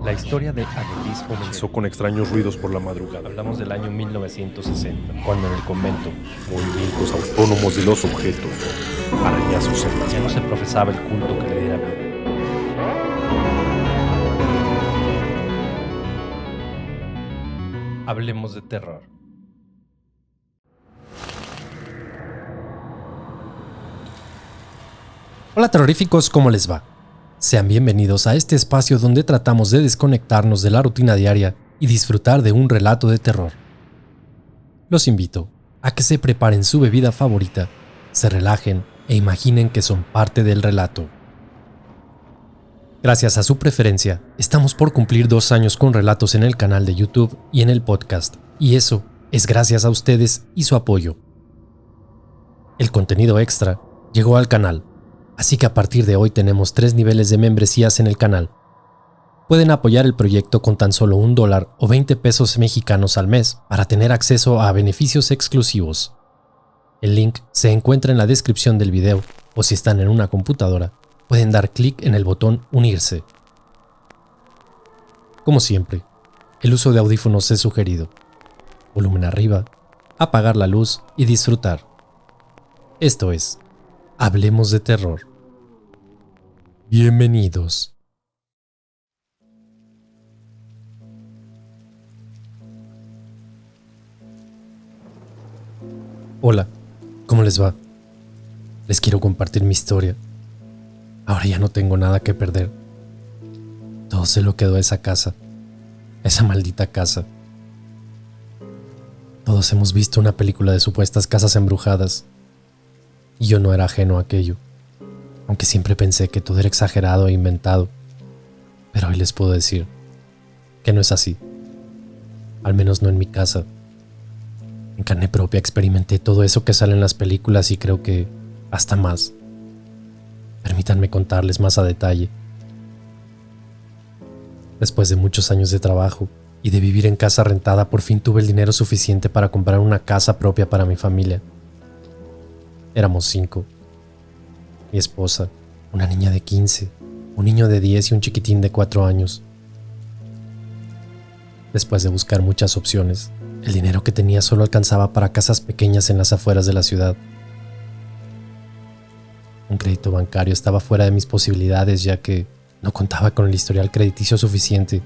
La historia de Agelis comenzó Con extraños ruidos por la madrugada. Hablamos del año 1960, cuando en el convento Movimientos autónomos de los objetos. Arañazos en las ya no paredes. se profesaba el culto que le diera vida. Hablemos de terror. Hola terroríficos, ¿cómo les va? Sean bienvenidos a este espacio donde tratamos de desconectarnos de la rutina diaria y disfrutar de un relato de terror. Los invito a que se preparen su bebida favorita, se relajen e imaginen que son parte del relato. Gracias a su preferencia, estamos por cumplir 2 años con relatos en el canal de YouTube y en el podcast, y eso es gracias a ustedes y su apoyo. El contenido extra llegó al canal, así que a partir de hoy tenemos 3 niveles de membresías en el canal. Pueden apoyar el proyecto con tan solo $1 o 20 pesos mexicanos al mes para tener acceso a beneficios exclusivos. El link se encuentra en la descripción del video, o si están en una computadora, pueden dar clic en el botón Unirse. Como siempre, el uso de audífonos es sugerido. Volumen arriba, apagar la luz y disfrutar. Esto es Hablemos de Terror. Bienvenidos. Hola, ¿cómo les va? Les quiero compartir mi historia. Ahora ya no tengo nada que perder. Todo se lo quedó a esa casa, esa maldita casa. Todos hemos visto una película de supuestas casas embrujadas, y yo no era ajeno a aquello, aunque siempre pensé que todo era exagerado e inventado. Pero hoy les puedo decir que no es así, al menos no en mi casa. En carne propia experimenté todo eso que sale en las películas y creo que hasta más. Permítanme contarles más a detalle. Después de muchos años de trabajo y de vivir en casa rentada, por fin tuve el dinero suficiente para comprar una casa propia para mi familia. Éramos 5. Mi esposa, una niña de 15, un niño de 10 y un chiquitín de 4 años. Después de buscar muchas opciones, el dinero que tenía solo alcanzaba para casas pequeñas en las afueras de la ciudad. Un crédito bancario estaba fuera de mis posibilidades, ya que no contaba con el historial crediticio suficiente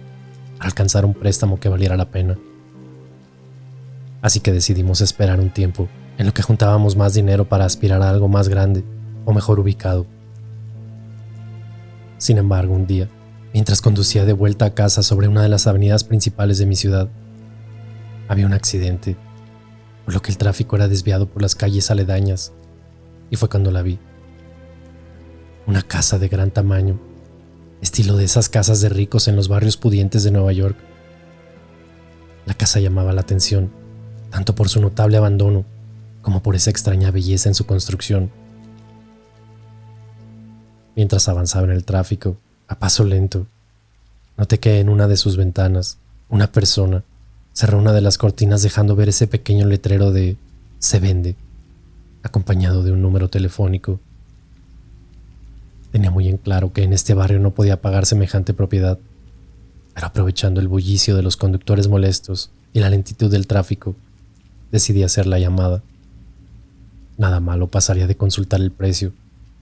para alcanzar un préstamo que valiera la pena. Así que decidimos esperar un tiempo en lo que juntábamos más dinero para aspirar a algo más grande o mejor ubicado. Sin embargo, un día, mientras conducía de vuelta a casa sobre una de las avenidas principales de mi ciudad, había un accidente, por lo que el tráfico era desviado por las calles aledañas, y fue cuando la vi. Una casa de gran tamaño, estilo de esas casas de ricos en los barrios pudientes de Nueva York. La casa llamaba la atención, tanto por su notable abandono como por esa extraña belleza en su construcción. Mientras avanzaba en el tráfico, a paso lento, noté que en una de sus ventanas, una persona cerró una de las cortinas dejando ver ese pequeño letrero de "Se vende", acompañado de un número telefónico. Tenía muy en claro que en este barrio no podía pagar semejante propiedad, pero aprovechando el bullicio de los conductores molestos y la lentitud del tráfico, decidí hacer la llamada. Nada malo pasaría de consultar el precio,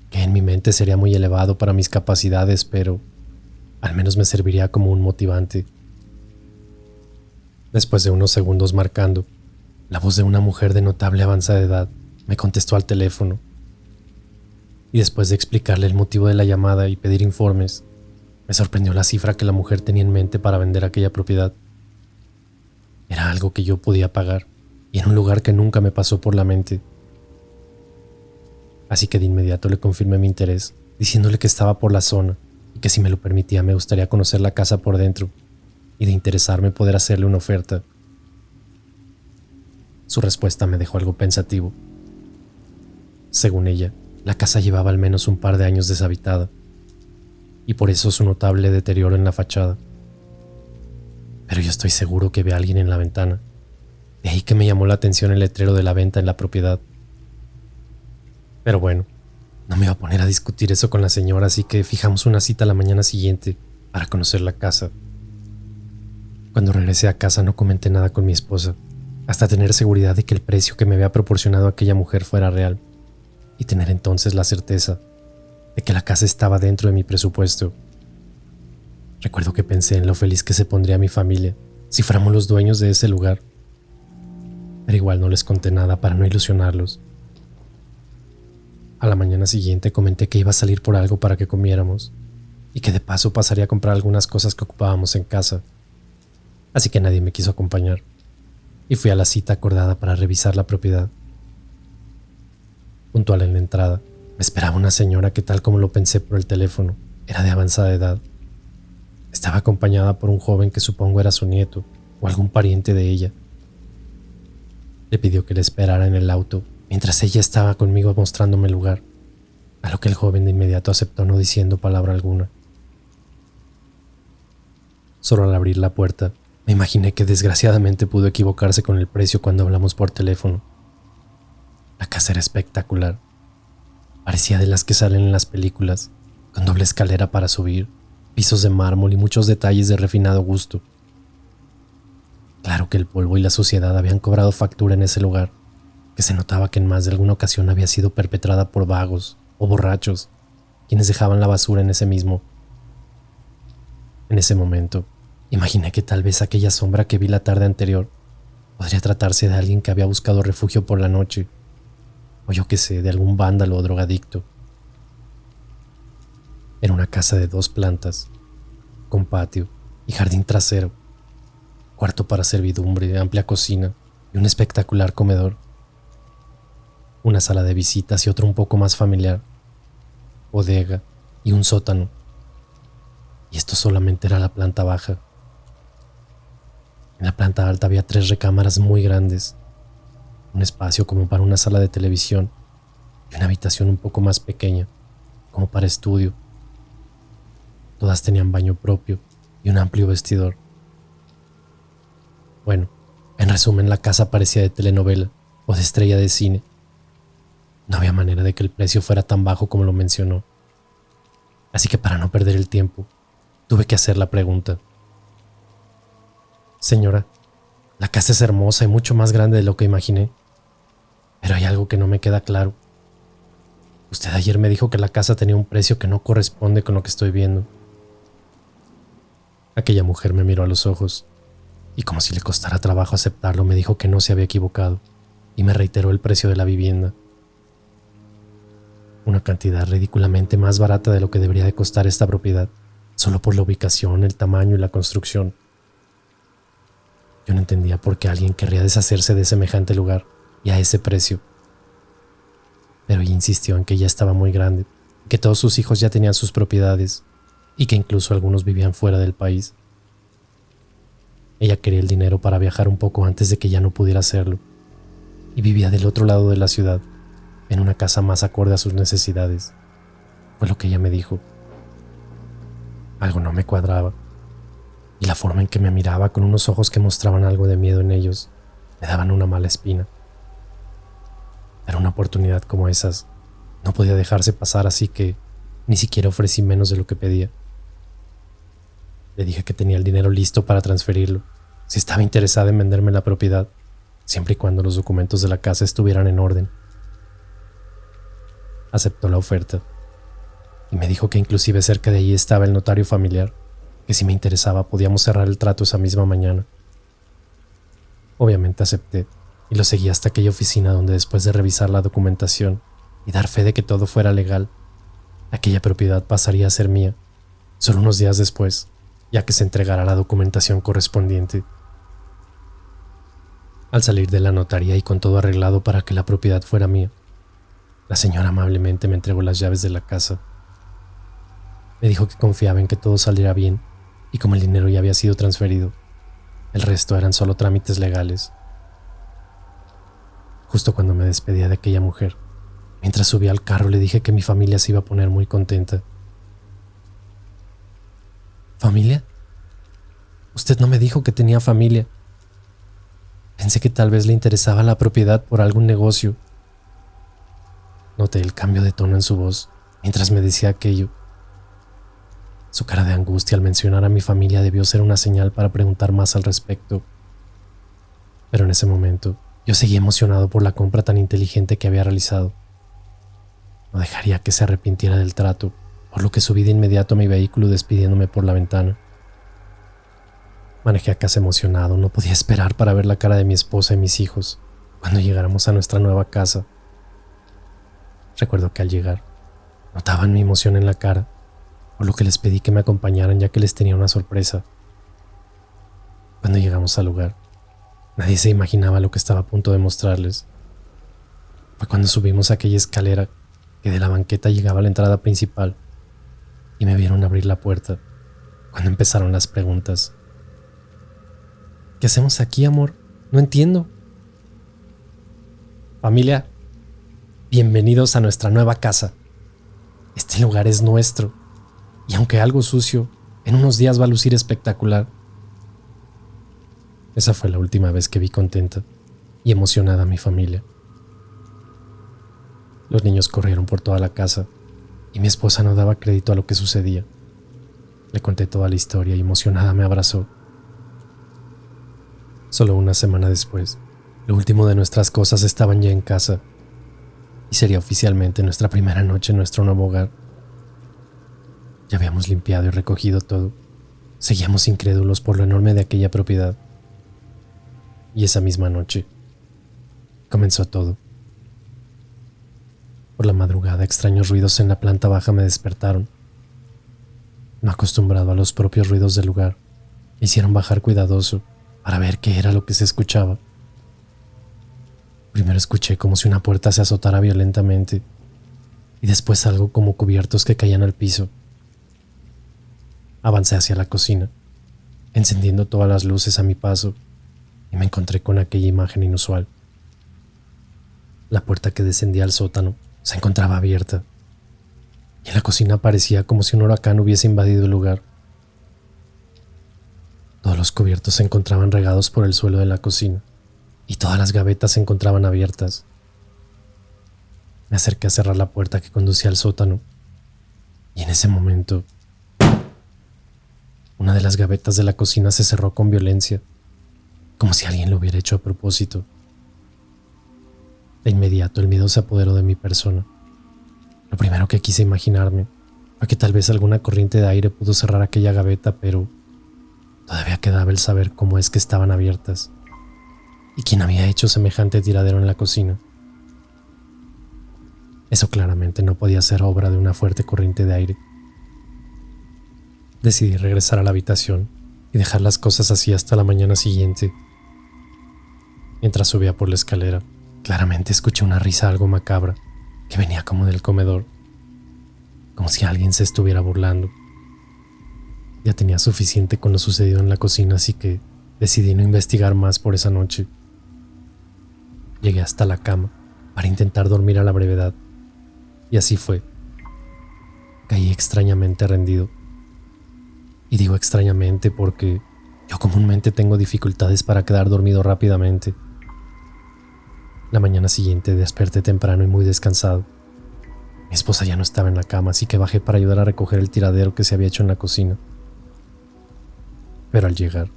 que en mi mente sería muy elevado para mis capacidades, pero al menos me serviría como un motivante. Después de unos segundos marcando, la voz de una mujer de notable avanzada edad me contestó al teléfono. Y después de explicarle el motivo de la llamada y pedir informes, me sorprendió la cifra que la mujer tenía en mente para vender aquella propiedad. Era algo que yo podía pagar, y en un lugar que nunca me pasó por la mente. Así que de inmediato le confirmé mi interés, diciéndole que estaba por la zona y que si me lo permitía me gustaría conocer la casa por dentro, y de interesarme poder hacerle una oferta. Su respuesta me dejó algo pensativo. Según ella, la casa llevaba al menos un par de años deshabitada, y por eso su notable deterioro en la fachada. Pero yo estoy seguro que ve a alguien en la ventana. De ahí que me llamó la atención el letrero de la venta en la propiedad. Pero bueno, no me iba a poner a discutir eso con la señora, así que fijamos una cita la mañana siguiente para conocer la casa Cuando regresé a casa no comenté nada con mi esposa, hasta tener seguridad de que el precio que me había proporcionado aquella mujer fuera real, y tener entonces la certeza de que la casa estaba dentro de mi presupuesto. Recuerdo que pensé en lo feliz que se pondría mi familia si fuéramos los dueños de ese lugar, pero igual no les conté nada para no ilusionarlos. A la mañana siguiente comenté que iba a salir por algo para que comiéramos y que de paso pasaría a comprar algunas cosas que ocupábamos en casa, así que nadie me quiso acompañar y fui a la cita acordada para revisar la propiedad. Puntual en la entrada, me esperaba una señora que, tal como lo pensé por el teléfono, era de avanzada edad. Estaba acompañada por un joven que supongo era su nieto o algún pariente de ella. Le pidió que le esperara en el auto mientras ella estaba conmigo mostrándome el lugar, a lo que el joven de inmediato aceptó, no diciendo palabra alguna. Solo al abrir la puerta, me imaginé que desgraciadamente pudo equivocarse con el precio cuando hablamos por teléfono. La casa era espectacular. Parecía de las que salen en las películas, con doble escalera para subir, pisos de mármol y muchos detalles de refinado gusto. Claro que el polvo y la suciedad habían cobrado factura en ese lugar, que se notaba que en más de alguna ocasión había sido perpetrada por vagos o borrachos, quienes dejaban la basura en ese mismo. En ese momento, imaginé que tal vez aquella sombra que vi la tarde anterior podría tratarse de alguien que había buscado refugio por la noche, o yo qué sé, de algún vándalo o drogadicto. Era una casa de 2 plantas, con patio y jardín trasero, cuarto para servidumbre, amplia cocina y un espectacular comedor. Una sala de visitas y otro un poco más familiar, bodega y un sótano. Y esto solamente era la planta baja. En la planta alta había 3 recámaras muy grandes, un espacio como para una sala de televisión y una habitación un poco más pequeña, como para estudio. Todas tenían baño propio y un amplio vestidor. Bueno, en resumen, la casa parecía de telenovela o de estrella de cine. No había manera de que el precio fuera tan bajo como lo mencionó. Así que, para no perder el tiempo, tuve que hacer la pregunta. Señora, la casa es hermosa y mucho más grande de lo que imaginé, pero hay algo que no me queda claro. Usted ayer me dijo que la casa tenía un precio que no corresponde con lo que estoy viendo. Aquella mujer me miró a los ojos y, como si le costara trabajo aceptarlo, me dijo que no se había equivocado y me reiteró el precio de la vivienda. Una cantidad ridículamente más barata de lo que debería de costar esta propiedad, solo por la ubicación, el tamaño y la construcción. Yo no entendía por qué alguien querría deshacerse de semejante lugar y a ese precio. Pero ella insistió en que ya estaba muy grande, que todos sus hijos ya tenían sus propiedades y que incluso algunos vivían fuera del país. Ella quería el dinero para viajar un poco antes de que ya no pudiera hacerlo, y vivía del otro lado de la ciudad, en una casa más acorde a sus necesidades. Fue lo que ella me dijo. Algo no me cuadraba, y la forma en que me miraba, con unos ojos que mostraban algo de miedo en ellos, me daban una mala espina. Pero una oportunidad como esas no podía dejarse pasar, así que ni siquiera ofrecí menos de lo que pedía. Le dije que tenía el dinero listo para transferirlo, si estaba interesada en venderme la propiedad, siempre y cuando los documentos de la casa estuvieran en orden. Aceptó la oferta y me dijo que inclusive cerca de allí estaba el notario familiar, que si me interesaba podíamos cerrar el trato esa misma mañana. Obviamente acepté y lo seguí hasta aquella oficina donde, después de revisar la documentación y dar fe de que todo fuera legal, aquella propiedad pasaría a ser mía, solo unos días después, ya que se entregara la documentación correspondiente. Al salir de la notaría y con todo arreglado para que la propiedad fuera mía, la señora amablemente me entregó las llaves de la casa. Me dijo que confiaba en que todo saliera bien y, como el dinero ya había sido transferido, el resto eran solo trámites legales. Justo cuando me despedía de aquella mujer, mientras subía al carro, le dije que mi familia se iba a poner muy contenta. ¿Familia? Usted no me dijo que tenía familia. Pensé que tal vez le interesaba la propiedad por algún negocio. Noté el cambio de tono en su voz mientras me decía aquello. Su cara de angustia al mencionar a mi familia debió ser una señal para preguntar más al respecto. Pero en ese momento, yo seguía emocionado por la compra tan inteligente que había realizado. No dejaría que se arrepintiera del trato, por lo que subí de inmediato a mi vehículo despidiéndome por la ventana. Manejé a casa emocionado, no podía esperar para ver la cara de mi esposa y mis hijos cuando llegáramos a nuestra nueva casa. Recuerdo que al llegar, notaban mi emoción en la cara, por lo que les pedí que me acompañaran ya que les tenía una sorpresa. Cuando llegamos al lugar, nadie se imaginaba lo que estaba a punto de mostrarles. Fue cuando subimos aquella escalera que de la banqueta llegaba a la entrada principal y me vieron abrir la puerta cuando empezaron las preguntas. ¿Qué hacemos aquí, amor? No entiendo. Familia, bienvenidos a nuestra nueva casa. Este lugar es nuestro y aunque algo sucio, en unos días va a lucir espectacular. Esa fue la última vez que vi contenta y emocionada a mi familia. Los niños corrieron por toda la casa y mi esposa no daba crédito a lo que sucedía. Le conté toda la historia y emocionada me abrazó. Solo una semana después, lo último de nuestras cosas estaban ya en casa y sería oficialmente nuestra primera noche en nuestro nuevo hogar. Ya habíamos limpiado y recogido todo. Seguíamos incrédulos por lo enorme de aquella propiedad. Y esa misma noche comenzó todo. Por la madrugada, extraños ruidos en la planta baja me despertaron. No acostumbrado a los propios ruidos del lugar, me hicieron bajar cuidadoso para ver qué era lo que se escuchaba. Primero escuché como si una puerta se azotara violentamente y después algo como cubiertos que caían al piso. Avancé hacia la cocina, encendiendo todas las luces a mi paso, y me encontré con aquella imagen inusual. La puerta que descendía al sótano se encontraba abierta y en la cocina parecía como si un huracán hubiese invadido el lugar. Todos los cubiertos se encontraban regados por el suelo de la cocina y todas las gavetas se encontraban abiertas. Me acerqué a cerrar la puerta que conducía al sótano y en ese momento una de las gavetas de la cocina se cerró con violencia, como si alguien lo hubiera hecho a propósito. De inmediato el miedo se apoderó de mi persona. Lo primero que quise imaginarme fue que tal vez alguna corriente de aire pudo cerrar aquella gaveta, pero todavía quedaba el saber cómo es que estaban abiertas y quién había hecho semejante tiradero en la cocina. Eso claramente no podía ser obra de una fuerte corriente de aire. Decidí regresar a la habitación y dejar las cosas así hasta la mañana siguiente. Mientras subía por la escalera, claramente escuché una risa algo macabra que venía como del comedor, como si alguien se estuviera burlando. Ya tenía suficiente con lo sucedido en la cocina, así que decidí no investigar más por esa noche. Llegué hasta la cama para intentar dormir a la brevedad, y así fue. Caí extrañamente rendido. Y digo extrañamente porque yo comúnmente tengo dificultades para quedar dormido rápidamente. La mañana siguiente desperté temprano y muy descansado. Mi esposa ya no estaba en la cama, así que bajé para ayudar a recoger el tiradero que se había hecho en la cocina. Pero al llegar,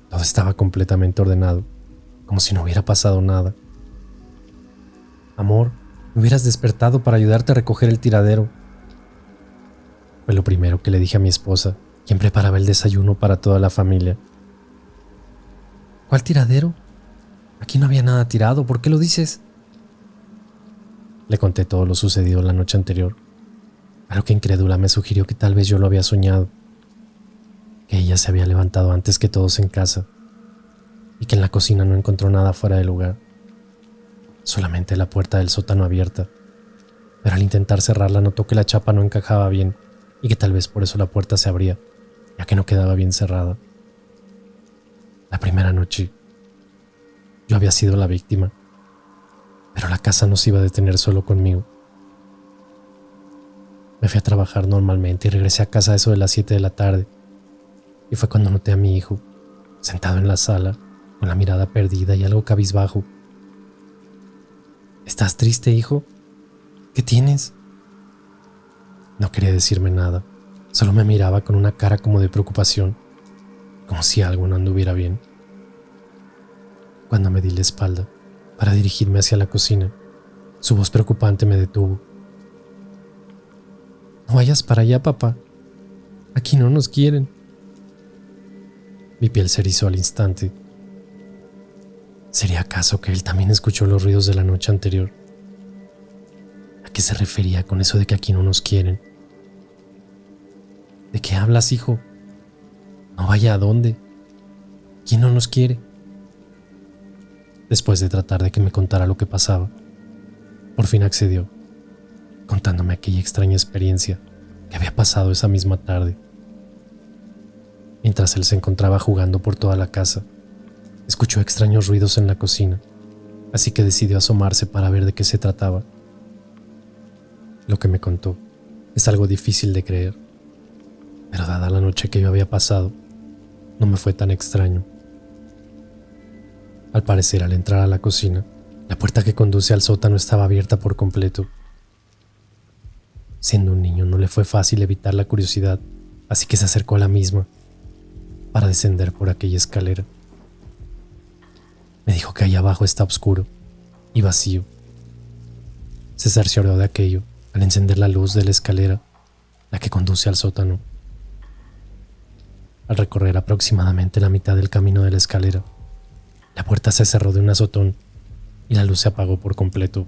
todo estaba completamente ordenado, como si no hubiera pasado nada. Amor, me hubieras despertado para ayudarte a recoger el tiradero. Fue lo primero que le dije a mi esposa, quien preparaba el desayuno para toda la familia. ¿Cuál tiradero? Aquí no había nada tirado, ¿por qué lo dices? Le conté todo lo sucedido la noche anterior, a lo que incrédula me sugirió que tal vez yo lo había soñado, que ella se había levantado antes que todos en casa y que en la cocina no encontró nada fuera del lugar, solamente la puerta del sótano abierta, pero al intentar cerrarla notó que la chapa no encajaba bien y que tal vez por eso la puerta se abría, ya que no quedaba bien cerrada. La primera noche yo había sido la víctima, pero la casa no se iba a detener solo conmigo. Me fui a trabajar normalmente y regresé a casa a eso de las 7 de la tarde, y fue cuando noté a mi hijo, sentado en la sala, con la mirada perdida y algo cabizbajo. ¿Estás triste, hijo? ¿Qué tienes? No quería decirme nada, Solo me miraba con una cara como de preocupación, como si algo no anduviera bien. Cuando me di la espalda para dirigirme hacia la cocina, su voz preocupante me detuvo. No vayas para allá, papá. Aquí no nos quieren. Mi piel se erizó al instante. ¿Sería acaso que él también escuchó los ruidos de la noche anterior? ¿A qué se refería con eso de que aquí no nos quieren? ¿De qué hablas, hijo? No vaya a dónde. ¿Quién no nos quiere? Después de tratar de que me contara lo que pasaba, por fin accedió, contándome aquella extraña experiencia que había pasado esa misma tarde. Mientras él se encontraba jugando por toda la casa, escuchó extraños ruidos en la cocina, así que decidió asomarse para ver de qué se trataba. Lo que me contó es algo difícil de creer, pero dada la noche que yo había pasado, no me fue tan extraño. Al parecer, al entrar a la cocina, la puerta que conduce al sótano estaba abierta por completo. Siendo un niño, no le fue fácil evitar la curiosidad, así que se acercó a la misma para descender por aquella escalera. Me dijo que allá abajo está oscuro y vacío. Se cercioró de aquello al encender la luz de la escalera, la que conduce al sótano. Al recorrer aproximadamente la mitad del camino de la escalera, la puerta se cerró de un azotón y la luz se apagó por completo.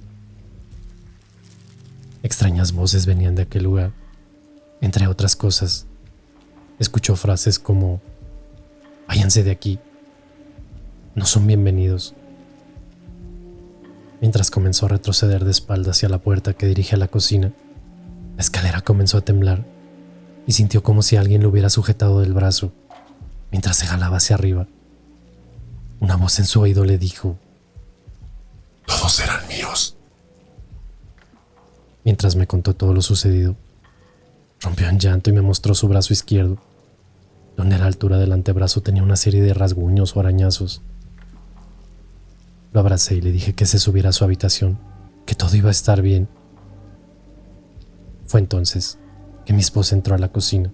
Extrañas voces venían de aquel lugar. Entre otras cosas, escuchó frases como: váyanse de aquí, no son bienvenidos. Mientras comenzó a retroceder de espaldas hacia la puerta que dirige a la cocina, la escalera comenzó a temblar y sintió como si alguien lo hubiera sujetado del brazo mientras se jalaba hacia arriba. Una voz en su oído le dijo: Todos eran míos. Mientras me contó todo lo sucedido, rompió en llanto y me mostró su brazo izquierdo, donde a la altura del antebrazo tenía una serie de rasguños o arañazos. Lo abracé y le dije que se subiera a su habitación, que todo iba a estar bien. Fue entonces que mi esposa entró a la cocina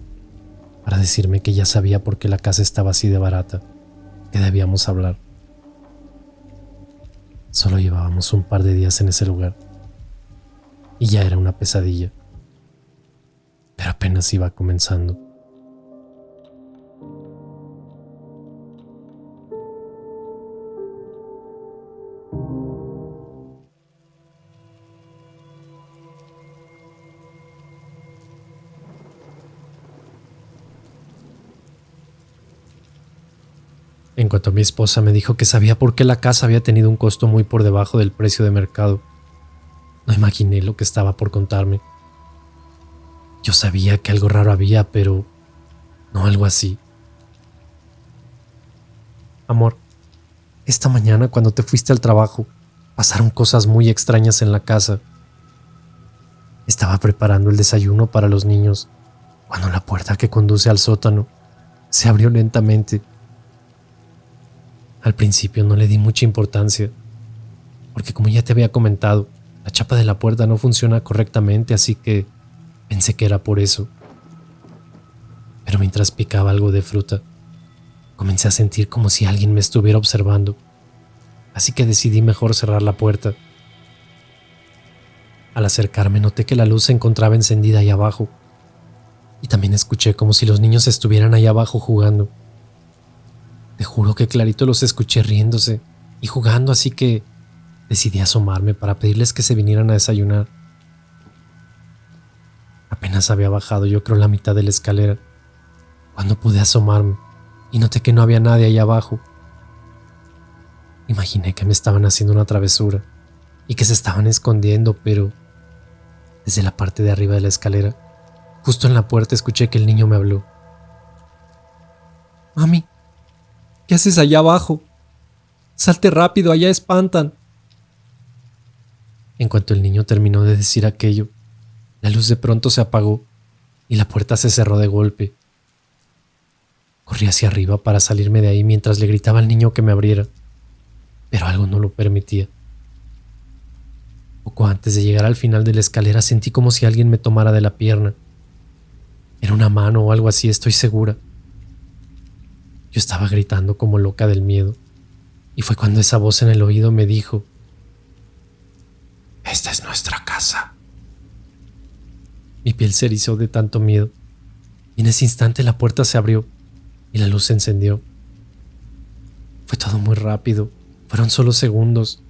para decirme que ya sabía por qué la casa estaba así de barata, que debíamos hablar. Solo llevábamos un par de días en ese lugar y ya era una pesadilla, pero apenas iba comenzando. En cuanto a mi esposa, me dijo que sabía por qué la casa había tenido un costo muy por debajo del precio de mercado. No imaginé lo que estaba por contarme. Yo sabía que algo raro había, pero no algo así. Amor, esta mañana cuando te fuiste al trabajo, pasaron cosas muy extrañas en la casa. Estaba preparando el desayuno para los niños cuando la puerta que conduce al sótano se abrió lentamente. Al principio no le di mucha importancia, porque como ya te había comentado, la chapa de la puerta no funciona correctamente, así que pensé que era por eso. Pero mientras picaba algo de fruta, comencé a sentir como si alguien me estuviera observando, así que decidí mejor cerrar la puerta. Al acercarme noté que la luz se encontraba encendida ahí abajo, y también escuché como si los niños estuvieran ahí abajo jugando. Te juro que clarito los escuché riéndose y jugando, así que decidí asomarme para pedirles que se vinieran a desayunar. Apenas había bajado, yo creo, la mitad de la escalera, cuando pude asomarme y noté que no había nadie ahí abajo. Imaginé que me estaban haciendo una travesura y que se estaban escondiendo, pero desde la parte de arriba de la escalera, justo en la puerta, escuché que el niño me habló. Mami, ¿qué haces allá abajo? Salte rápido, allá espantan. En cuanto el niño terminó de decir aquello, la luz de pronto se apagó y la puerta se cerró de golpe. Corrí hacia arriba para salirme de ahí mientras le gritaba al niño que me abriera, pero algo no lo permitía. Poco antes de llegar al final de la escalera sentí como si alguien me tomara de la pierna. Era una mano o algo así, estoy segura. Yo estaba gritando como loca del miedo, y fue cuando esa voz en el oído me dijo: Esta es nuestra casa. Mi piel se erizó de tanto miedo, y en ese instante la puerta se abrió y la luz se encendió. Fue todo muy rápido, fueron solo segundos,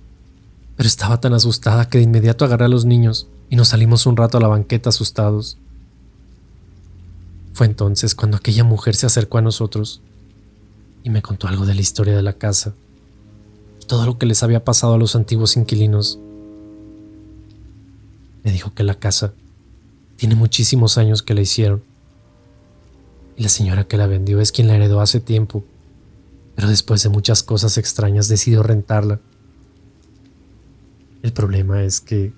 pero estaba tan asustada que de inmediato agarré a los niños y nos salimos un rato a la banqueta asustados. Fue entonces cuando aquella mujer se acercó a nosotros y me contó algo de la historia de la casa y todo lo que les había pasado a los antiguos inquilinos. Me dijo que la casa tiene muchísimos años que la hicieron y la señora que la vendió es quien la heredó hace tiempo, pero después de muchas cosas extrañas decidió rentarla. El problema es que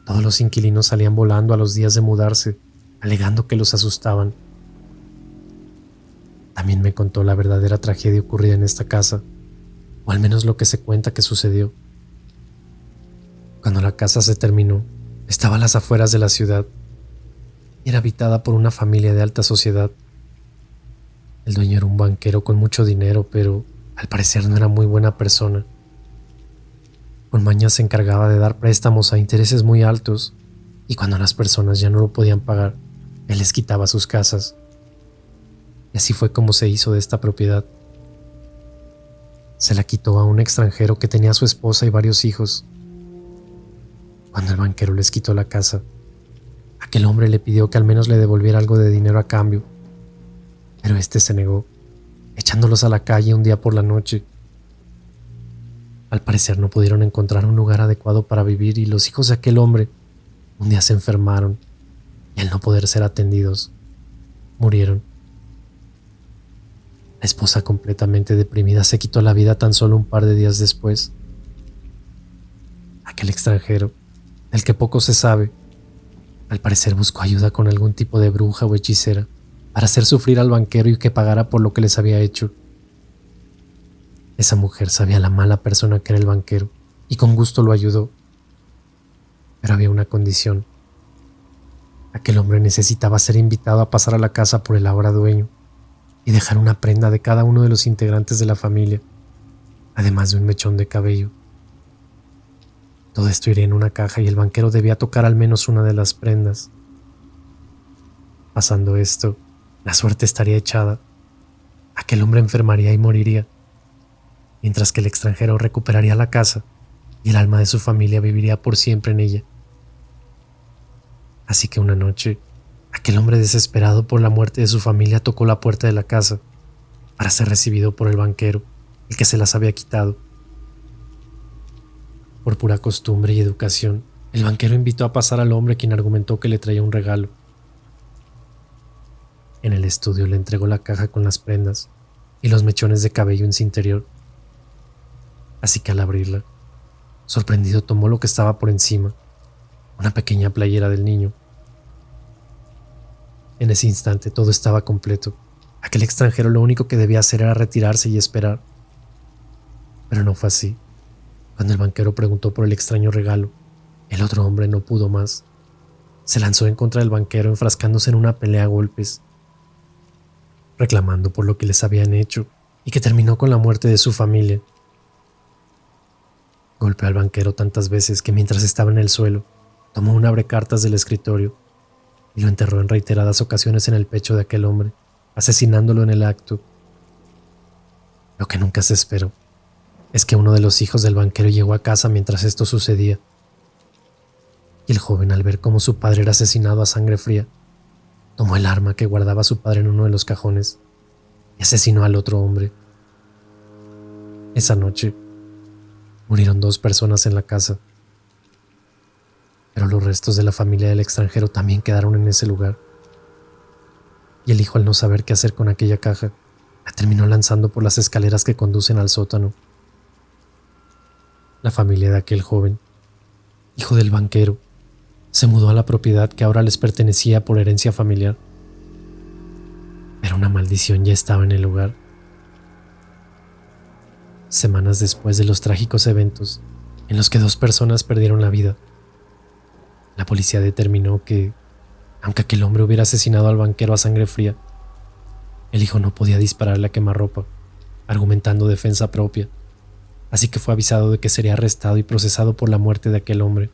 todos los inquilinos salían volando a los días de mudarse, alegando que los asustaban. También me contó la verdadera tragedia ocurrida en esta casa, o al menos lo que se cuenta que sucedió. Cuando la casa se terminó, estaba a las afueras de la ciudad y era habitada por una familia de alta sociedad. El dueño era un banquero con mucho dinero, pero al parecer no era muy buena persona. Con mañas se encargaba de dar préstamos a intereses muy altos, y cuando las personas ya no lo podían pagar, él les quitaba sus casas. Y así fue como se hizo de esta propiedad. Se la quitó a un extranjero que tenía a su esposa y varios hijos. Cuando el banquero les quitó la casa, aquel hombre le pidió que al menos le devolviera algo de dinero a cambio, pero este se negó, echándolos a la calle un día por la noche. Al parecer no pudieron encontrar un lugar adecuado para vivir y los hijos de aquel hombre un día se enfermaron y al no poder ser atendidos, murieron. La esposa, completamente deprimida, se quitó la vida tan solo un par de días después. Aquel extranjero, del que poco se sabe, al parecer buscó ayuda con algún tipo de bruja o hechicera para hacer sufrir al banquero y que pagara por lo que les había hecho. Esa mujer sabía la mala persona que era el banquero y con gusto lo ayudó. Pero había una condición. Aquel hombre necesitaba ser invitado a pasar a la casa por el ahora dueño y dejar una prenda de cada uno de los integrantes de la familia, además de un mechón de cabello. Todo esto iría en una caja y el banquero debía tocar al menos una de las prendas. Pasando esto, la suerte estaría echada. Aquel hombre enfermaría y moriría, mientras que el extranjero recuperaría la casa y el alma de su familia viviría por siempre en ella. Así que una noche, aquel hombre desesperado por la muerte de su familia tocó la puerta de la casa para ser recibido por el banquero, el que se las había quitado. Por pura costumbre y educación, el banquero invitó a pasar al hombre, quien argumentó que le traía un regalo. En el estudio le entregó la caja con las prendas y los mechones de cabello en su interior. Así que al abrirla, sorprendido tomó lo que estaba por encima, una pequeña playera del niño. En ese instante todo estaba completo. Aquel extranjero lo único que debía hacer era retirarse y esperar. Pero no fue así. Cuando el banquero preguntó por el extraño regalo, el otro hombre no pudo más. Se lanzó en contra del banquero, enfrascándose en una pelea a golpes, reclamando por lo que les habían hecho y que terminó con la muerte de su familia. Golpeó al banquero tantas veces que mientras estaba en el suelo, tomó un abrecartas del escritorio y lo enterró en reiteradas ocasiones en el pecho de aquel hombre, asesinándolo en el acto. Lo que nunca se esperó es que uno de los hijos del banquero llegó a casa mientras esto sucedía, y el joven, al ver cómo su padre era asesinado a sangre fría, tomó el arma que guardaba su padre en uno de los cajones y asesinó al otro hombre. Esa noche murieron 2 personas en la casa, pero los restos de la familia del extranjero también quedaron en ese lugar. Y el hijo, al no saber qué hacer con aquella caja, la terminó lanzando por las escaleras que conducen al sótano. La familia de aquel joven, hijo del banquero, se mudó a la propiedad que ahora les pertenecía por herencia familiar. Pero una maldición ya estaba en el lugar. Semanas después de los trágicos eventos en los que 2 personas perdieron la vida, la policía determinó que Aunque aquel hombre hubiera asesinado al banquero a sangre fría, el hijo no podía dispararle a quemarropa, argumentando defensa propia, así que fue avisado de que sería arrestado y procesado por la muerte de aquel hombre.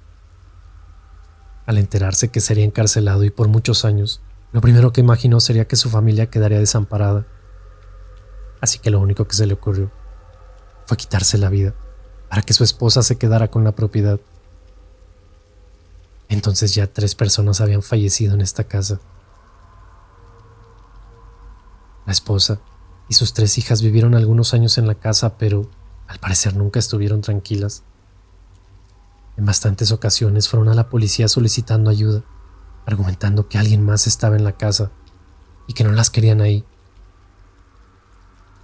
Al enterarse que sería encarcelado y por muchos años, lo primero que imaginó sería que su familia quedaría desamparada. Así que lo único que se le ocurrió fue quitarse la vida para que su esposa se quedara con la propiedad. Entonces ya 3 personas habían fallecido en esta casa. La esposa y sus 3 hijas vivieron algunos años en la casa, pero al parecer nunca estuvieron tranquilas. En bastantes ocasiones fueron a la policía solicitando ayuda, argumentando que alguien más estaba en la casa y que no las querían ahí.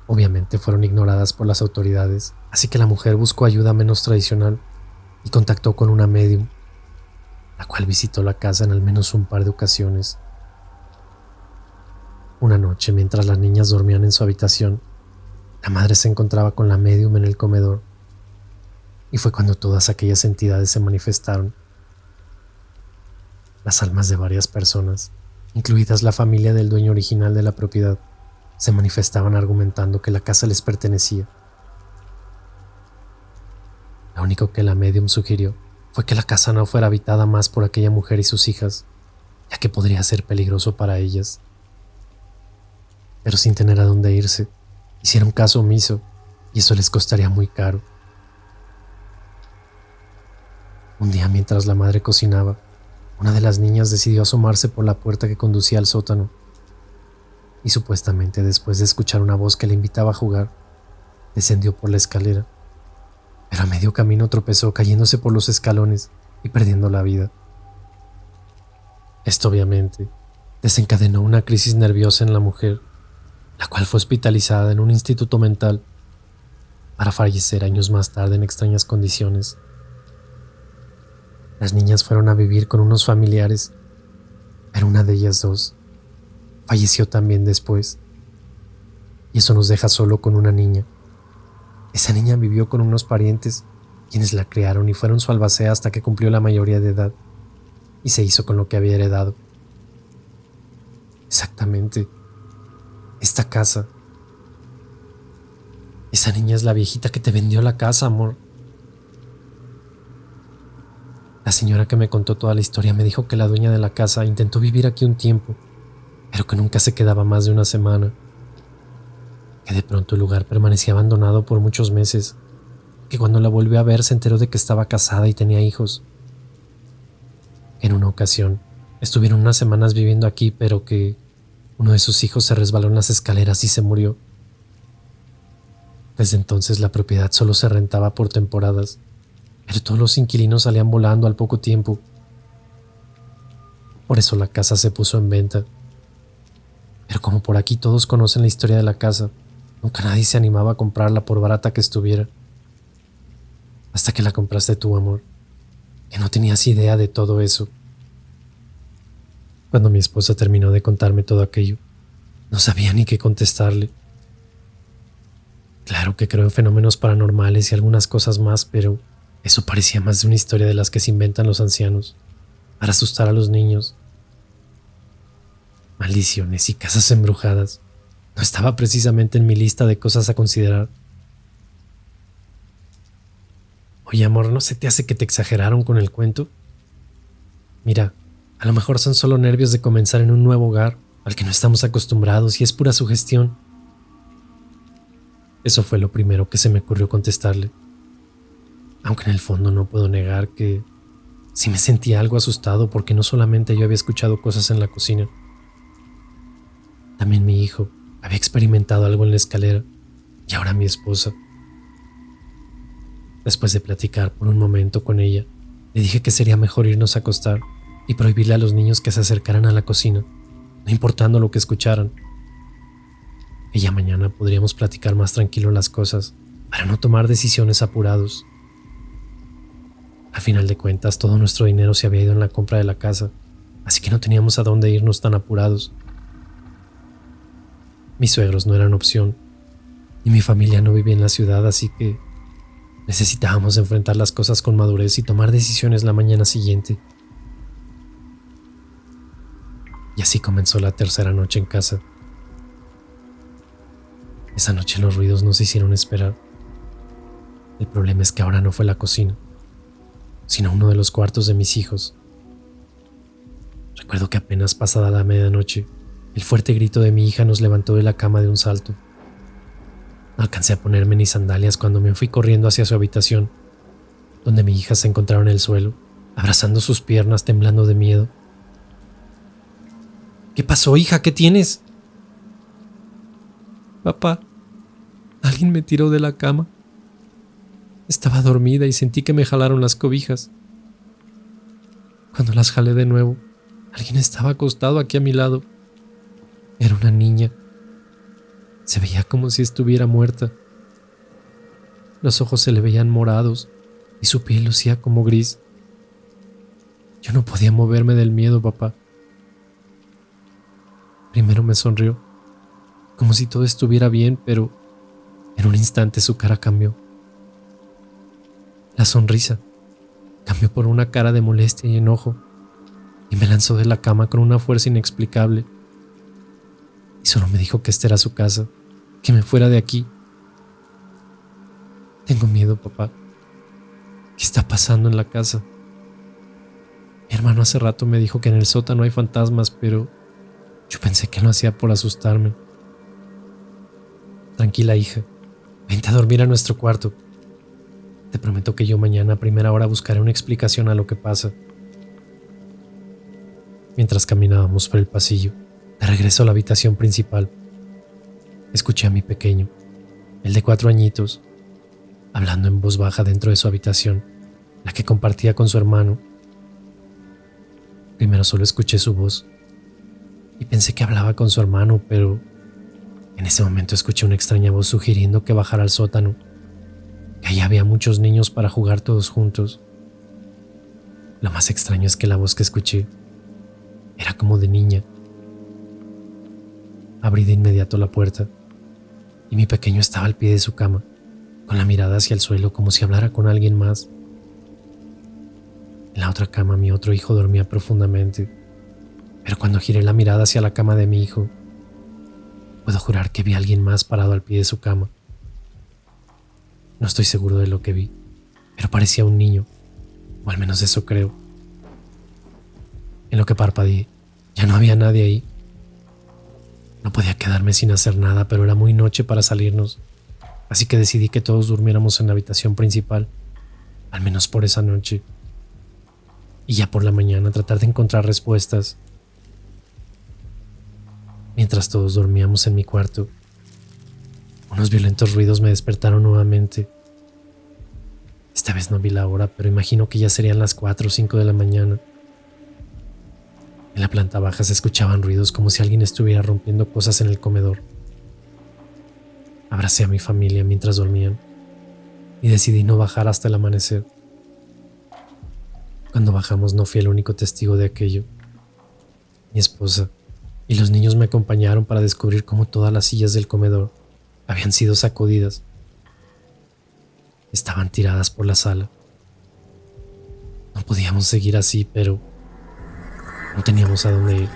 Obviamente fueron ignoradas por las autoridades, así que la mujer buscó ayuda menos tradicional y contactó con una médium, la cual visitó la casa en al menos un par de ocasiones. Una noche, mientras las niñas dormían en su habitación, la madre se encontraba con la médium en el comedor, y fue cuando todas aquellas entidades se manifestaron. Las almas de varias personas, incluidas la familia del dueño original de la propiedad, se manifestaban argumentando que la casa les pertenecía. Lo único que la médium sugirió fue que la casa no fuera habitada más por aquella mujer y sus hijas, ya que podría ser peligroso para ellas. Pero sin tener a dónde irse, hicieron caso omiso y eso les costaría muy caro. Un día, mientras la madre cocinaba, una de las niñas decidió asomarse por la puerta que conducía al sótano y supuestamente después de escuchar una voz que le invitaba a jugar, descendió por la escalera, pero a medio camino tropezó cayéndose por los escalones y perdiendo la vida. Esto obviamente desencadenó una crisis nerviosa en la mujer, la cual fue hospitalizada en un instituto mental para fallecer años más tarde en extrañas condiciones. Las niñas fueron a vivir con unos familiares, pero una de ellas 2 falleció también después, y eso nos deja solo con una niña. Esa niña vivió con unos parientes, quienes la criaron y fueron su albacea hasta que cumplió la mayoría de edad, y se hizo con lo que había heredado. Exactamente, esta casa. Esa niña es la viejita que te vendió la casa, amor. La señora que me contó toda la historia me dijo que la dueña de la casa intentó vivir aquí un tiempo, pero que nunca se quedaba más de una semana, que de pronto el lugar permanecía abandonado por muchos meses, que cuando la volvió a ver se enteró de que estaba casada y tenía hijos. En una ocasión estuvieron unas semanas viviendo aquí, pero que uno de sus hijos se resbaló en las escaleras y se murió. Desde entonces la propiedad solo se rentaba por temporadas, pero todos los inquilinos salían volando al poco tiempo. Por eso la casa se puso en venta. Pero como por aquí todos conocen la historia de la casa, nunca nadie se animaba a comprarla por barata que estuviera. Hasta que la compraste tú, amor, que no tenías idea de todo eso. Cuando mi esposa terminó de contarme todo aquello, no sabía ni qué contestarle. Claro que creo en fenómenos paranormales y algunas cosas más, pero eso parecía más de una historia de las que se inventan los ancianos para asustar a los niños. Maldiciones y casas embrujadas no estaba precisamente en mi lista de cosas a considerar. Oye, amor, ¿no se te hace que te exageraron con el cuento? Mira, a lo mejor son solo nervios de comenzar en un nuevo hogar al que no estamos acostumbrados y es pura sugestión. Eso fue lo primero que se me ocurrió contestarle. Aunque en el fondo no puedo negar que sí me sentía algo asustado porque no solamente yo había escuchado cosas en la cocina. También mi hijo había experimentado algo en la escalera y ahora mi esposa. Después de platicar por un momento con ella, le dije que sería mejor irnos a acostar y prohibirle a los niños que se acercaran a la cocina, no importando lo que escucharan. Que ya mañana podríamos platicar más tranquilo las cosas para no tomar decisiones apurados. A final de cuentas, todo nuestro dinero se había ido en la compra de la casa, así que no teníamos a dónde irnos tan apurados. Mis suegros no eran opción, y mi familia no vivía en la ciudad, así que necesitábamos enfrentar las cosas con madurez y tomar decisiones la mañana siguiente. así comenzó la tercera noche en casa. Esa noche los ruidos no se hicieron esperar. El problema es que ahora no fue la cocina, sino uno de los cuartos de mis hijos. Recuerdo que apenas pasada la medianoche, el fuerte grito de mi hija nos levantó de la cama de un salto. No alcancé a ponerme ni sandalias cuando me fui corriendo hacia su habitación, donde mi hija se encontraba en el suelo, abrazando sus piernas, temblando de miedo. ¿Qué pasó, hija? ¿Qué tienes? Papá, alguien me tiró de la cama. Estaba dormida y sentí que me jalaron las cobijas. Cuando las jalé de nuevo, alguien estaba acostado aquí a mi lado. Era una niña. Se veía como si estuviera muerta. Los ojos se le veían morados y su piel lucía como gris. Yo no podía moverme del miedo, papá. Primero me sonrió, como si todo estuviera bien, pero en un instante su cara cambió. La sonrisa cambió por una cara de molestia y enojo, y me lanzó de la cama con una fuerza inexplicable. Y solo me dijo que esta era su casa, que me fuera de aquí. Tengo miedo, papá. ¿Qué está pasando en la casa? Mi hermano hace rato me dijo que en el sótano hay fantasmas, pero yo pensé que lo hacía por asustarme. Tranquila, hija. Vente a dormir a nuestro cuarto. Te prometo que yo mañana a primera hora buscaré una explicación a lo que pasa. Mientras caminábamos por el pasillo, de regreso a la habitación principal, escuché a mi pequeño, el de 4 añitos, hablando en voz baja dentro de su habitación, la que compartía con su hermano. Primero solo escuché su voz y pensé que hablaba con su hermano, pero en ese momento escuché una extraña voz sugiriendo que bajara al sótano, que allá había muchos niños para jugar todos juntos. Lo más extraño es que la voz que escuché era como de niña. Abrí de inmediato la puerta y mi pequeño estaba al pie de su cama, con la mirada hacia el suelo como si hablara con alguien más. En la otra cama mi otro hijo dormía profundamente, pero cuando giré la mirada hacia la cama de mi hijo, puedo jurar que vi a alguien más parado al pie de su cama. No estoy seguro de lo que vi, pero parecía un niño, o al menos eso creo. En lo que parpadeé, ya no había nadie ahí. No podía quedarme sin hacer nada, pero era muy noche para salirnos, así que decidí que todos durmiéramos en la habitación principal, al menos por esa noche, y ya por la mañana tratar de encontrar respuestas. Mientras todos dormíamos en mi cuarto, unos violentos ruidos me despertaron nuevamente. Esta vez no vi la hora, pero imagino que ya serían las 4 o 5 de la mañana. En la planta baja se escuchaban ruidos como si alguien estuviera rompiendo cosas en el comedor. Abracé a mi familia mientras dormían y decidí no bajar hasta el amanecer. Cuando bajamos no fui el único testigo de aquello. Mi esposa y los niños me acompañaron para descubrir cómo todas las sillas del comedor habían sido sacudidas. Estaban tiradas por la sala. No podíamos seguir así, pero no teníamos a dónde ir.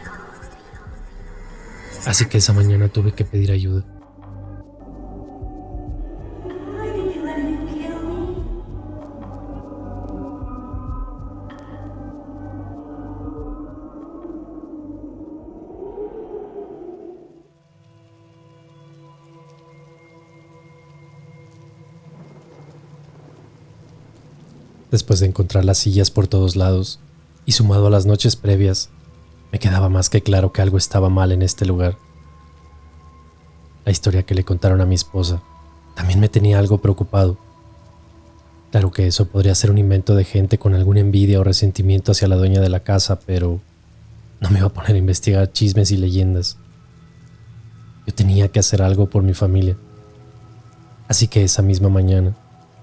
Así que esa mañana tuve que pedir ayuda. Después de encontrar las sillas por todos lados, y sumado a las noches previas, me quedaba más que claro que algo estaba mal en este lugar. La historia que le contaron a mi esposa también me tenía algo preocupado. Claro que eso podría ser un invento de gente con alguna envidia o resentimiento hacia la dueña de la casa, pero no me iba a poner a investigar chismes y leyendas. Yo tenía que hacer algo por mi familia. Así que esa misma mañana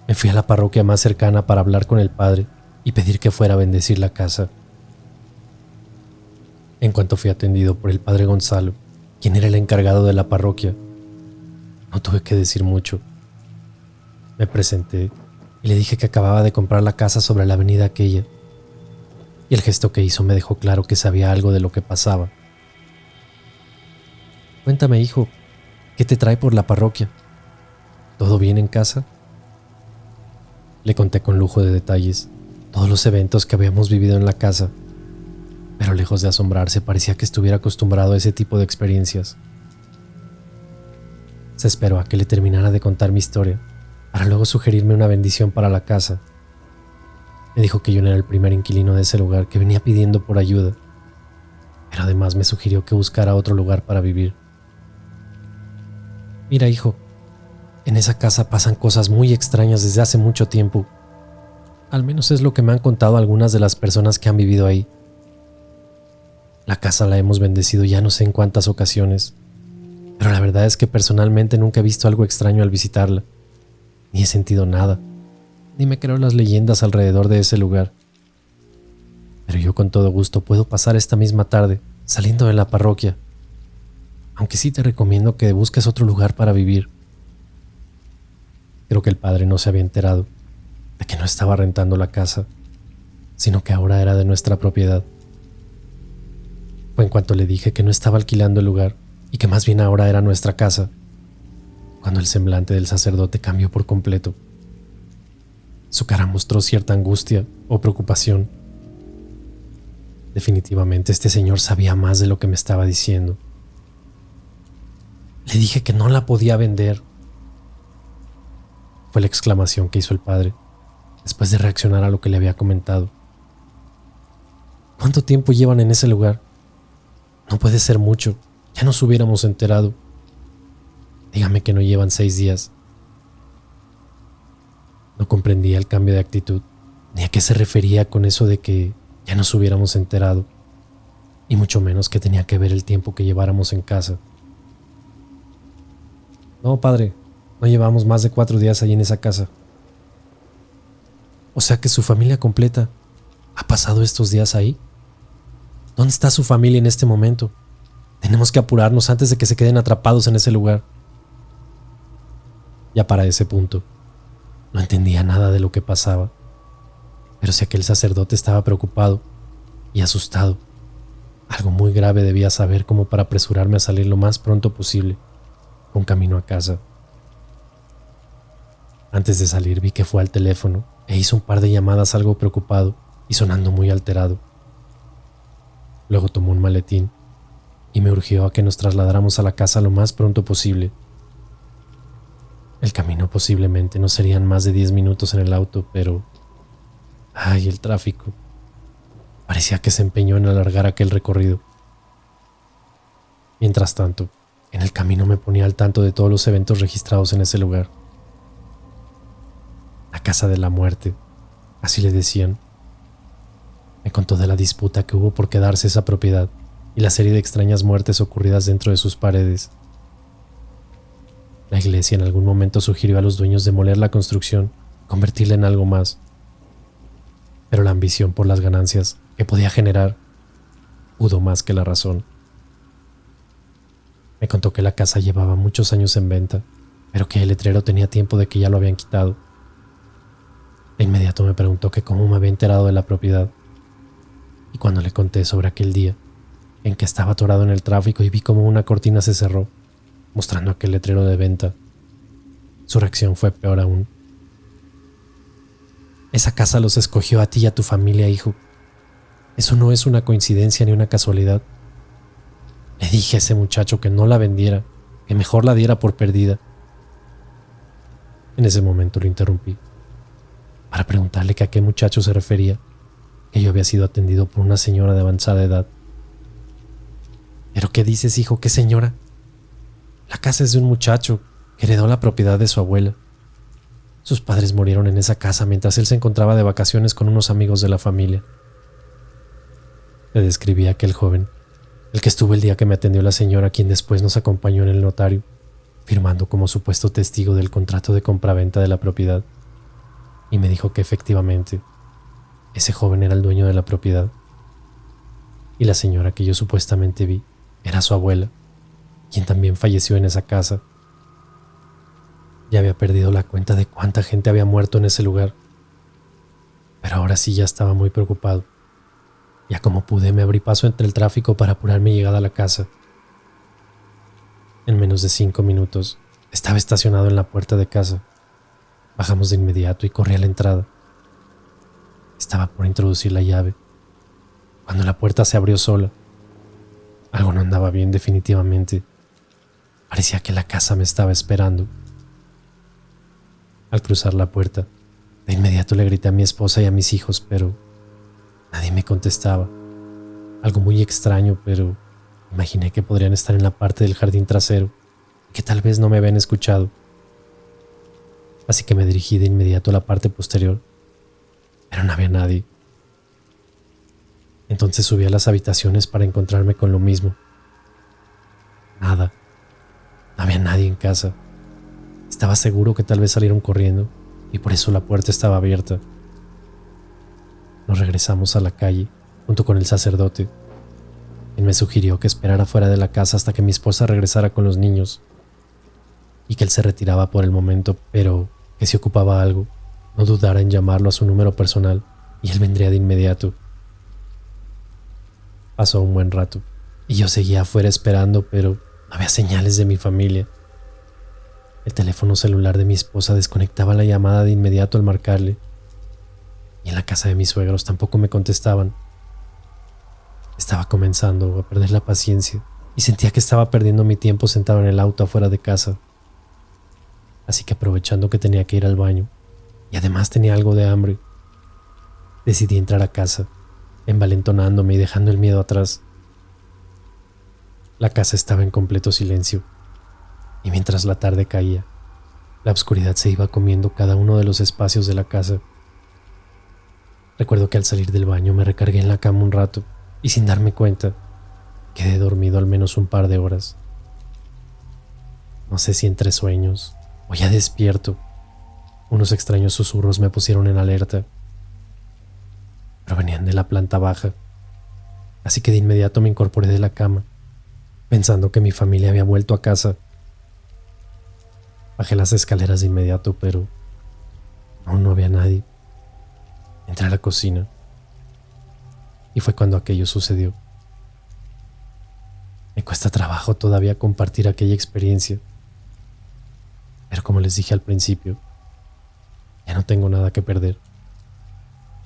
me fui a la parroquia más cercana para hablar con el padre y pedir que fuera a bendecir la casa. En cuanto fui atendido por el padre Gonzalo, quien era el encargado de la parroquia, no tuve que decir mucho. Me presenté y le dije que acababa de comprar la casa sobre la avenida aquella, y el gesto que hizo me dejó claro que sabía algo de lo que pasaba. Cuéntame, hijo, ¿qué te trae por la parroquia? ¿Todo bien en casa? Le conté con lujo de detalles todos los eventos que habíamos vivido en la casa, pero lejos de asombrarse parecía que estuviera acostumbrado a ese tipo de experiencias. Se esperó a que le terminara de contar mi historia, para luego sugerirme una bendición para la casa. Me dijo que yo no era el primer inquilino de ese lugar que venía pidiendo por ayuda, pero además me sugirió que buscara otro lugar para vivir. Mira, hijo, en esa casa pasan cosas muy extrañas desde hace mucho tiempo. Al menos es lo que me han contado algunas de las personas que han vivido ahí. La casa la hemos bendecido ya no sé en cuántas ocasiones, pero la verdad es que personalmente nunca he visto algo extraño al visitarla, ni he sentido nada, ni me creo las leyendas alrededor de ese lugar. Pero yo con todo gusto puedo pasar esta misma tarde saliendo de la parroquia, aunque sí te recomiendo que busques otro lugar para vivir. Creo que el padre no se había enterado de que no estaba rentando la casa, sino que ahora era de nuestra propiedad. Fue en cuanto le dije que no estaba alquilando el lugar y que más bien ahora era nuestra casa, cuando el semblante del sacerdote cambió por completo. Su cara mostró cierta angustia o preocupación. Definitivamente este señor sabía más de lo que me estaba diciendo. Le dije que no la podía vender. Fue la exclamación que hizo el padre, después de reaccionar a lo que le había comentado. ¿Cuánto tiempo llevan en ese lugar? No puede ser mucho, ya nos hubiéramos enterado. Dígame que no llevan 6 días. No comprendía el cambio de actitud, ni a qué se refería con eso de que ya nos hubiéramos enterado, y mucho menos que tenía que ver el tiempo que lleváramos en casa. No, padre, no llevamos más de 4 días allí en esa casa. O sea que su familia completa ha pasado estos días ahí. ¿Dónde está su familia en este momento? Tenemos que apurarnos antes de que se queden atrapados en ese lugar. Ya para ese punto, no entendía nada de lo que pasaba, pero si aquel sacerdote estaba preocupado y asustado, algo muy grave debía saber como para apresurarme a salir lo más pronto posible, con camino a casa. Antes de salir vi que fue al teléfono e hizo un par de llamadas algo preocupado y sonando muy alterado. Luego tomó un maletín y me urgió a que nos trasladáramos a la casa lo más pronto posible. El camino posiblemente no serían más de 10 minutos en el auto, pero... ¡ay, el tráfico! Parecía que se empeñó en alargar aquel recorrido. Mientras tanto, en el camino me ponía al tanto de todos los eventos registrados en ese lugar. La casa de la muerte, así le decían. Me contó de la disputa que hubo por quedarse esa propiedad y la serie de extrañas muertes ocurridas dentro de sus paredes. La iglesia en algún momento sugirió a los dueños demoler la construcción, convertirla en algo más. Pero la ambición por las ganancias que podía generar pudo más que la razón. Me contó que la casa llevaba muchos años en venta, pero que el letrero tenía tiempo de que ya lo habían quitado. De inmediato me preguntó que cómo me había enterado de la propiedad. Y cuando le conté sobre aquel día en que estaba atorado en el tráfico y vi cómo una cortina se cerró, mostrando aquel letrero de venta, su reacción fue peor aún. Esa casa los escogió a ti y a tu familia, hijo. Eso no es una coincidencia ni una casualidad. Le dije a ese muchacho que no la vendiera, que mejor la diera por perdida. En ese momento lo interrumpí para preguntarle que a qué muchacho se refería, que yo había sido atendido por una señora de avanzada edad. ¿Pero qué dices, hijo? ¿Qué señora? La casa es de un muchacho que heredó la propiedad de su abuela. Sus padres murieron en esa casa mientras él se encontraba de vacaciones con unos amigos de la familia. Le describí a aquel joven, el que estuvo el día que me atendió la señora, quien después nos acompañó en el notario, firmando como supuesto testigo del contrato de compraventa de la propiedad, y me dijo que efectivamente ese joven era el dueño de la propiedad, y la señora que yo supuestamente vi era su abuela, quien también falleció en esa casa. Ya había perdido la cuenta de cuánta gente había muerto en ese lugar, pero ahora sí ya estaba muy preocupado. Ya como pude me abrí paso entre el tráfico para apurar mi llegada a la casa. En menos de 5 minutos, estaba estacionado en la puerta de casa. Bajamos de inmediato y corrí a la entrada. Estaba por introducir la llave, cuando la puerta se abrió sola. Algo no andaba bien definitivamente. Parecía que la casa me estaba esperando. Al cruzar la puerta, de inmediato le grité a mi esposa y a mis hijos, pero nadie me contestaba. Algo muy extraño, pero imaginé que podrían estar en la parte del jardín trasero y que tal vez no me habían escuchado. Así que me dirigí de inmediato a la parte posterior, pero no había nadie. Entonces subí a las habitaciones para encontrarme con lo mismo. Nada. No había nadie en casa. Estaba seguro que tal vez salieron corriendo y por eso la puerta estaba abierta. Nos regresamos a la calle junto con el sacerdote, quien me sugirió que esperara fuera de la casa hasta que mi esposa regresara con los niños y que él se retiraba por el momento, pero que si ocupaba algo, no dudara en llamarlo a su número personal y él vendría de inmediato. Pasó un buen rato y yo seguía afuera esperando, pero no había señales de mi familia. El teléfono celular de mi esposa desconectaba la llamada de inmediato al marcarle, y en la casa de mis suegros tampoco me contestaban. Estaba comenzando a perder la paciencia y sentía que estaba perdiendo mi tiempo sentado en el auto afuera de casa. Así que aprovechando que tenía que ir al baño y además tenía algo de hambre, decidí entrar a casa, envalentonándome y dejando el miedo atrás. La casa estaba en completo silencio, y mientras la tarde caía, la oscuridad se iba comiendo cada uno de los espacios de la casa. Recuerdo que al salir del baño me recargué en la cama un rato y sin darme cuenta, quedé dormido al menos un par de horas. No sé si entre sueños o ya despierto, unos extraños susurros me pusieron en alerta. Provenían de la planta baja, así que de inmediato me incorporé de la cama, pensando que mi familia había vuelto a casa. Bajé las escaleras de inmediato, pero aún no había nadie. Entré a la cocina y fue cuando aquello sucedió. Me cuesta trabajo todavía compartir aquella experiencia, pero como les dije al principio, ya no tengo nada que perder.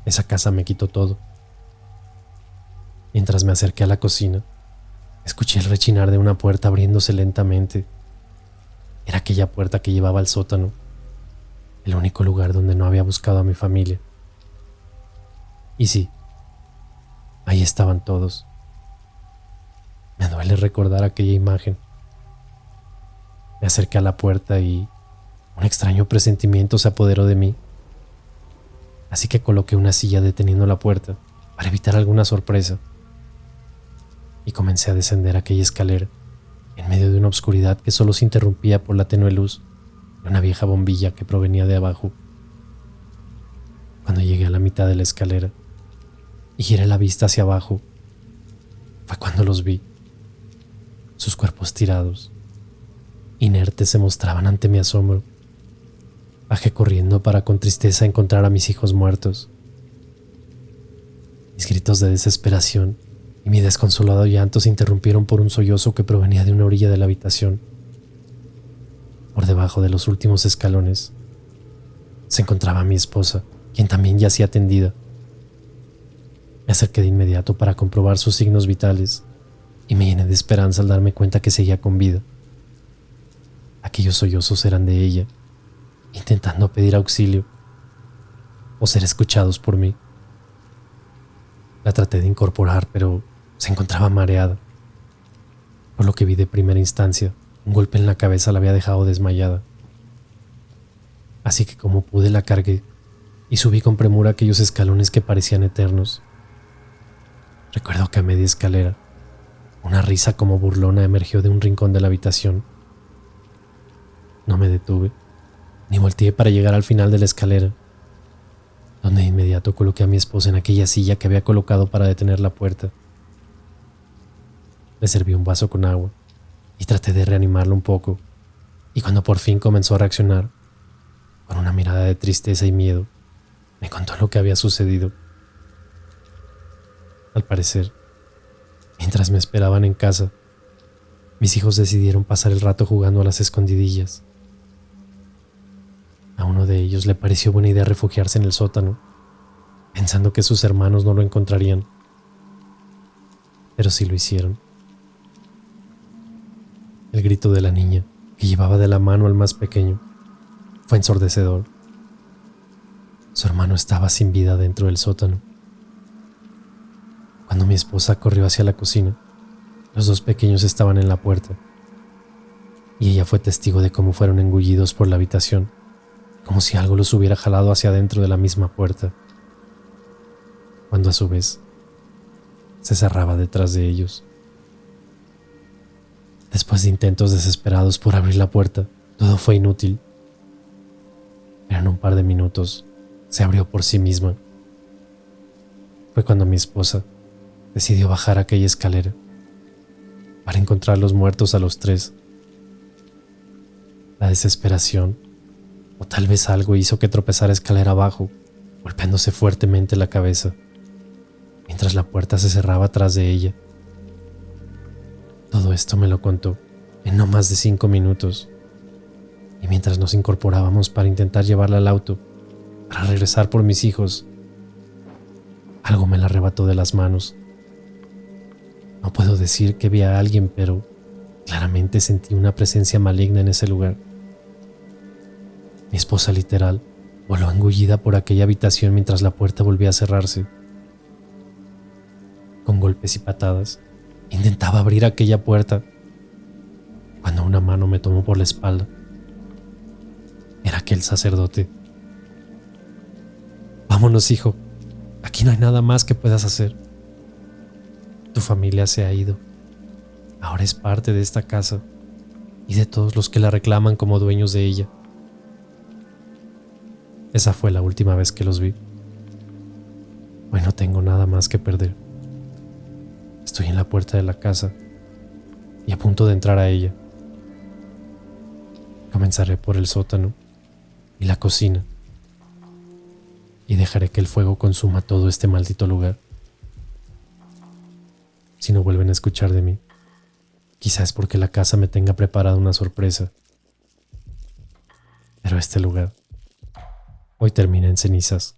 Esa casa me quitó todo. Mientras me acerqué a la cocina, escuché el rechinar de una puerta abriéndose lentamente. Era aquella puerta que llevaba al sótano, el único lugar donde no había buscado a mi familia. Y sí, ahí estaban todos. Me duele recordar aquella imagen. Me acerqué a la puerta y un extraño presentimiento se apoderó de mí. Así que coloqué una silla deteniendo la puerta para evitar alguna sorpresa. Y comencé a descender aquella escalera en medio de una oscuridad que solo se interrumpía por la tenue luz de una vieja bombilla que provenía de abajo. Cuando llegué a la mitad de la escalera y giré la vista hacia abajo, fue cuando los vi. Sus cuerpos tirados, inertes, se mostraban ante mi asombro. Bajé corriendo para con tristeza encontrar a mis hijos muertos. Mis gritos de desesperación y mi desconsolado llanto se interrumpieron por un sollozo que provenía de una orilla de la habitación. Por debajo de los últimos escalones se encontraba mi esposa, quien también yacía tendida. Me acerqué de inmediato para comprobar sus signos vitales y me llené de esperanza al darme cuenta que seguía con vida. Aquellos sollozos eran de ella, intentando pedir auxilio o ser escuchados por mí. La traté de incorporar, pero se encontraba mareada. Por lo que vi de primera instancia, un golpe en la cabeza la había dejado desmayada. Así que como pude la cargué y subí con premura aquellos escalones que parecían eternos. Recuerdo que a media escalera, una risa como burlona emergió de un rincón de la habitación. No me detuve, ni volteé para llegar al final de la escalera, donde de inmediato coloqué a mi esposa en aquella silla que había colocado para detener la puerta. Le serví un vaso con agua y traté de reanimarlo un poco, y cuando por fin comenzó a reaccionar, con una mirada de tristeza y miedo, me contó lo que había sucedido. Al parecer, mientras me esperaban en casa, Mis hijos decidieron pasar el rato jugando a las escondidillas. A uno de ellos le pareció buena idea refugiarse en el sótano, pensando que sus hermanos no lo encontrarían. Pero sí lo hicieron. El grito de la niña, que llevaba de la mano al más pequeño, fue ensordecedor. Su hermano estaba sin vida dentro del sótano. Cuando mi esposa corrió hacia la cocina, los dos pequeños estaban en la puerta, y ella fue testigo de cómo fueron engullidos por la habitación, como si algo los hubiera jalado hacia adentro de la misma puerta, cuando a su vez se cerraba detrás de ellos. Después de intentos desesperados por abrir la puerta, todo fue inútil. Pero en un par de minutos se abrió por sí misma. Fue cuando mi esposa decidió bajar aquella escalera para encontrar los muertos a los tres. La desesperación, o tal vez algo, hizo que tropezara escalera abajo, golpeándose fuertemente la cabeza, mientras la puerta se cerraba tras de ella. Todo esto me lo contó en no más de 5 minutos, y mientras nos incorporábamos para intentar llevarla al auto, para regresar por mis hijos, algo me la arrebató de las manos. No puedo decir que vi a alguien, pero claramente sentí una presencia maligna en ese lugar. Mi esposa literal voló engullida por aquella habitación mientras la puerta volvía a cerrarse. Con golpes y patadas, intentaba abrir aquella puerta cuando una mano me tomó por la espalda. Era aquel sacerdote. Vámonos, hijo. Aquí no hay nada más que puedas hacer. Tu familia se ha ido. Ahora es parte de esta casa y de todos los que la reclaman como dueños de ella. Esa fue la última vez que los vi. Hoy no tengo nada más que perder. Estoy en la puerta de la casa y a punto de entrar a ella. Comenzaré por el sótano y la cocina y dejaré que el fuego consuma todo este maldito lugar. Si no vuelven a escuchar de mí, quizás es porque la casa me tenga preparada una sorpresa. Pero este lugar hoy termina en cenizas.